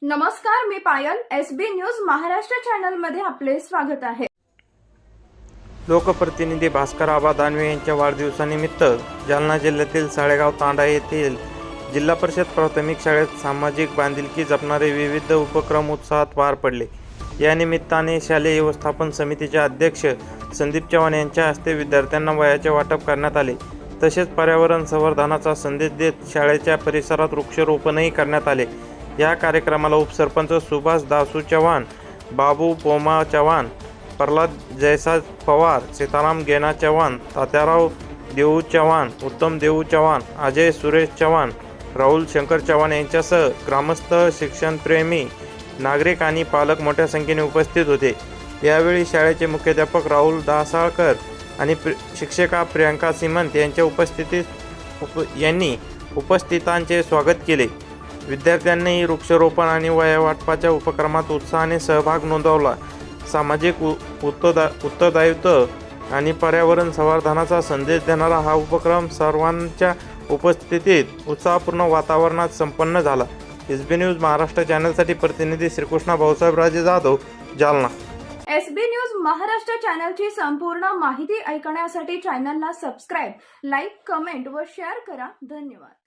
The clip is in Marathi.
नमस्कार, मी पायल. एसबी न्यूज महाराष्ट्र चॅनल मध्ये आपले स्वागत आहे. लोकप्रतिनिधी भास्कर आबा दानवे यांच्या वाढदिवसानिमित्त जालना जिल्ह्यातील साळेगाव तांडा येथील जिल्हा परिषद प्राथमिक शाळेत सामाजिक बांधिलकी जपणारे विविध उपक्रम उत्साहात पार पडले. या निमित्ताने शालेय व्यवस्थापन समितीचे अध्यक्ष संदीप चव्हाण यांच्या हस्ते विद्यार्थ्यांना वह्याचे वाटप करण्यात आले. तसेच पर्यावरण संवर्धनाचा संदेश देत शाळेच्या परिसरात वृक्षारोपणही करण्यात आले. या कार्यक्रमाला उपसरपंच सुभाष दासू चव्हाण, बाबू पोमा चव्हाण, प्रल्हाद जयसाज पवार, सीताराम गेना चव्हाण, तात्याराव देऊ चव्हाण, उत्तम देऊ चव्हाण, अजय सुरेश चव्हाण, राहुल शंकर चव्हाण यांच्यासह ग्रामस्थ, शिक्षणप्रेमी, नागरिक आणि पालक मोठ्या संख्येने उपस्थित होते. यावेळी शाळेचे मुख्याध्यापक राहुल दासाळकर आणि शिक्षिका प्रियंका सिमंत यांच्या यांनी उपस्थितांचे स्वागत केले. विद्यार्थ्यांनी वृक्षारोपण आणि वह्या वाटपाच्या उपक्रमात उत्साहाने सहभाग नोंदवला. सामाजिक उत्तरदायित्व आणि पर्यावरण संवर्धनाचा संदेश देणारा हा उपक्रम सर्वांच्या उपस्थितीत उत्साहपूर्ण वातावरणात संपन्न झाला. एसबी न्यूज महाराष्ट्र चॅनलसाठी प्रतिनिधी श्रीकृष्णा भाऊसाहेब राजे जाधव, जालना. एसबी न्यूज महाराष्ट्र चॅनलची संपूर्ण माहिती ऐकण्यासाठी चॅनलला सबस्क्राईब, लाईक, कमेंट व शेअर करा. धन्यवाद.